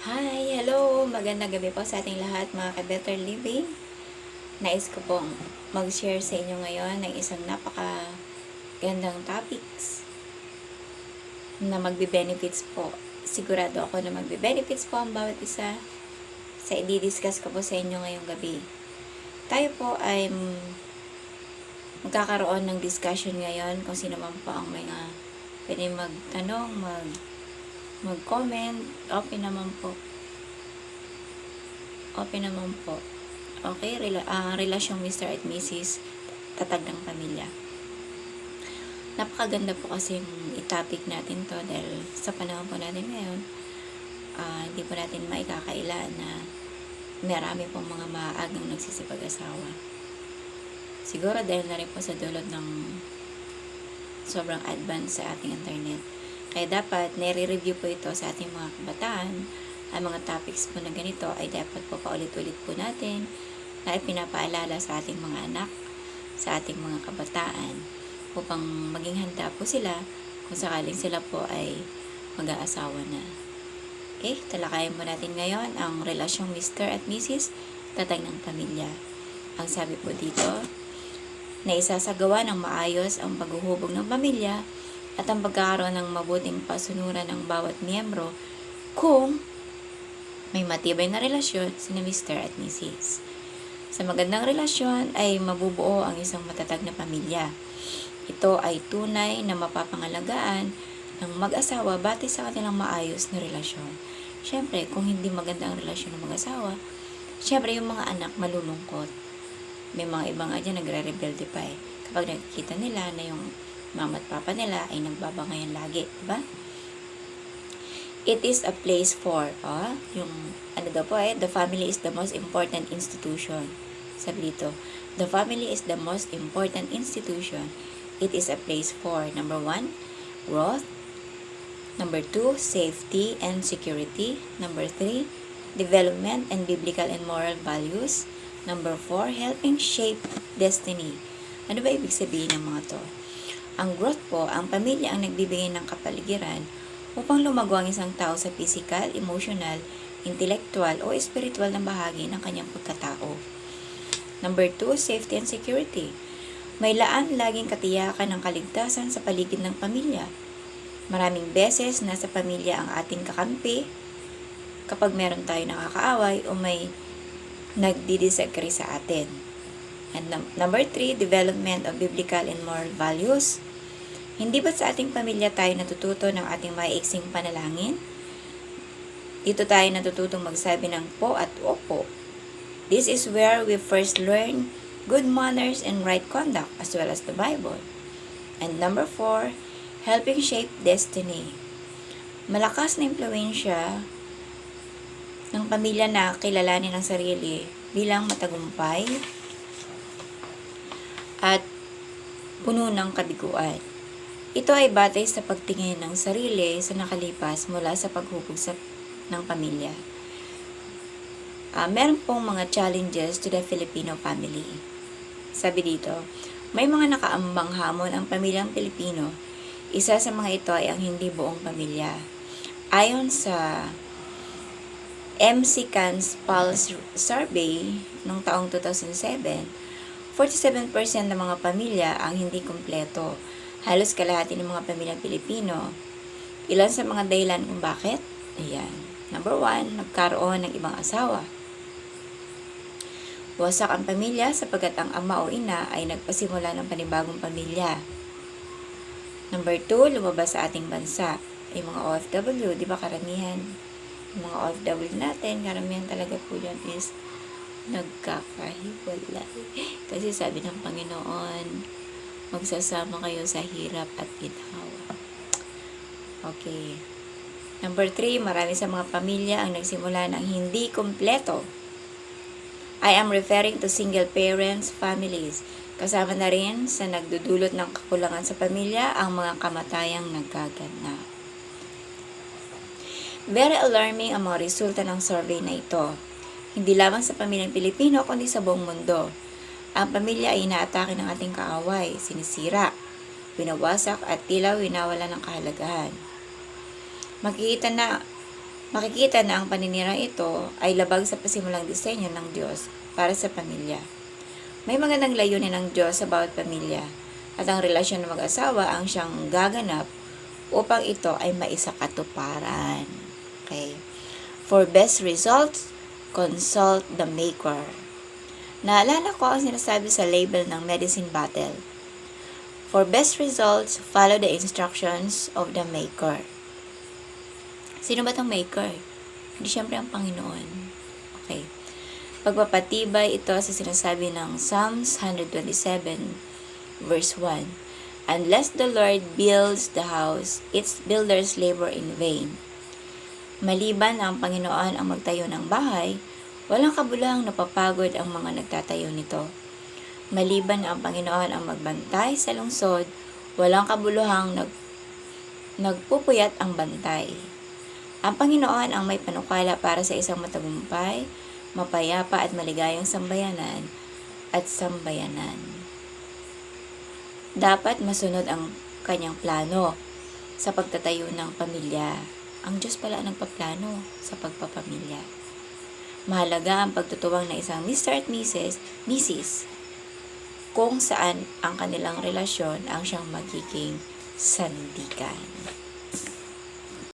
Hi! Hello! Magandang gabi po sa ating lahat mga ka-Better Living. Nais ko pong mag-share sa inyo ngayon ng isang napaka-gandang topics na magbe-benefits po. Sigurado ako na magbe-benefits po ang bawat isa sa i-discuss ko po sa inyo ngayong gabi. Tayo po ay magkakaroon ng discussion ngayon kung sino man po ang mga pwede magtanong, mag-comment, open naman po. Okay, relasyong Mr. at Mrs. Tatag ng Pamilya. Napakaganda po kasi yung i-topic natin to dahil sa panahon po natin ngayon, hindi po natin maikakaila na marami pong mga maagang nagsisipag-asawa. Siguro dahil na rin po sa dulot ng sobrang advance sa ating internet. Kaya dapat nire-review po ito sa ating mga kabataan. Ang mga topics po na ganito ay dapat po paulit-ulit po natin na ipinapaalala sa ating mga anak, sa ating mga kabataan upang maging handa po sila kung sakaling sila po ay mag-aasawa na. Okay, talakayan po natin ngayon ang relasyong Mr. at Mrs. Tatag ng Pamilya. Ang sabi po dito, na isasagawa ng maayos ang paghuhubog ng pamilya at ang pagkakaroon ng mabuting pasunuran ng bawat miyembro kung may matibay na relasyon sina Mr. at Mrs. Sa magandang relasyon ay mabubuo ang isang matatag na pamilya. Ito ay tunay na mapapangalagaan ng mag-asawa batay sa kanilang maayos na relasyon. Siyempre, kung hindi maganda ang relasyon ng mag-asawa, siyempre yung mga anak malulungkot. May mga ibang dyan nagre-rebelde pa eh. Kapag nakikita nila na yung mama at papa nila ay nagbabangayan lagi, diba? It is a place for, the family is the most important institution. Sabi dito, the family is the most important institution. It is a place for, number 1, growth. Number 2, safety and security. Number 3, development and biblical and moral values. Number 4, helping shape destiny. Ano ba ibig sabihin ng mga to? Ang growth po, ang pamilya ang nagbibigay ng kapaligiran upang lumago ang isang tao sa physical, emotional, intellectual o spiritual na bahagi ng kanyang pagkatao. Number 2, safety and security. May laan laging katiyakan ng kaligtasan sa paligid ng pamilya. Maraming beses nasa pamilya ang ating kakampi kapag meron tayo nakakaaway o may nagdi-disagree sa atin. And number 3, development of biblical and moral values. Hindi ba sa ating pamilya tayo natututo ng ating maiiksing panalangin? Dito tayo natututong magsabi ng po at opo. This is where we first learn good manners and right conduct as well as the Bible. And number 4, helping shape destiny. Malakas na impluwensya ng pamilya na kilalanin ang sarili bilang matagumpay at puno ng kabiguan. Ito ay batay sa pagtingin ng sarili sa nakalipas mula sa paghubog ng pamilya. Meron pong mga challenges to the Filipino family. Sabi dito, may mga nakaambang hamon ang pamilyang Pilipino. Isa sa mga ito ay ang hindi buong pamilya. Ayon sa MC Can's Pulse Survey noong taong 2007, 47% ng mga pamilya ang hindi kumpleto. Halos kalahati ng mga pamilyang Pilipino. Ilan sa mga dahilan kung bakit? Ayan. Number 1, nagkaroon ng ibang asawa. Wasak ang pamilya sapagkat ang ama o ina ay nagpasimula ng panibagong pamilya. Number 2, lumabas sa ating bansa. Ay mga OFW, di ba karamihan? Yung mga OFW natin, karamihan talaga po yan is nagkakahiwalay. Kasi sabi ng Panginoon, magsasama kayo sa hirap at ginhawa. Okay. Number 3, marami sa mga pamilya ang nagsimula ng hindi kumpleto. I am referring to single parents, families. Kasama na rin sa nagdudulot ng kakulangan sa pamilya ang mga kamatayang naggaganap. Very alarming ang mga resulta ng survey na ito. Hindi lamang sa pamilyang Pilipino kundi sa buong mundo. Ang pamilya ay inaatake ng ating kaaway, sinisira, winawasak at tila winawala ng kahalagahan. Makikita na Makikita na ang paninirang ito ay labag sa pasimulang disenyo ng Diyos para sa pamilya. May magandang layunin ng Diyos sa bawat pamilya at ang relasyon ng mag-asawa ang siyang gaganap upang ito ay maisakatuparan. Okay. For best results, consult the maker. Naalala ko ang sinasabi sa label ng medicine bottle. For best results, follow the instructions of the maker. Sino ba itong maker? Hindi siyempre ang Panginoon. Okay. Pagpapatibay ito sa sinasabi ng Psalms 127 verse 1. Unless the Lord builds the house, its builders labor in vain. Maliban na ang Panginoon ang magtayo ng bahay, walang kabuluhang napapagod ang mga nagtatayo nito. Maliban na ang Panginoon ang magbantay sa lungsod, walang kabuluhang nagpupuyat ang bantay. Ang Panginoon ang may panukala para sa isang matagumpay, mapayapa at maligayang sambayanan at sambayanan. Dapat masunod ang kanyang plano sa pagtatayo ng pamilya. Ang Diyos pala ang nagpaplano sa pagpapamilya. Mahalaga ang pagtutuwang na isang Mr. at Mrs. kung saan ang kanilang relasyon ang siyang magiging sandigan.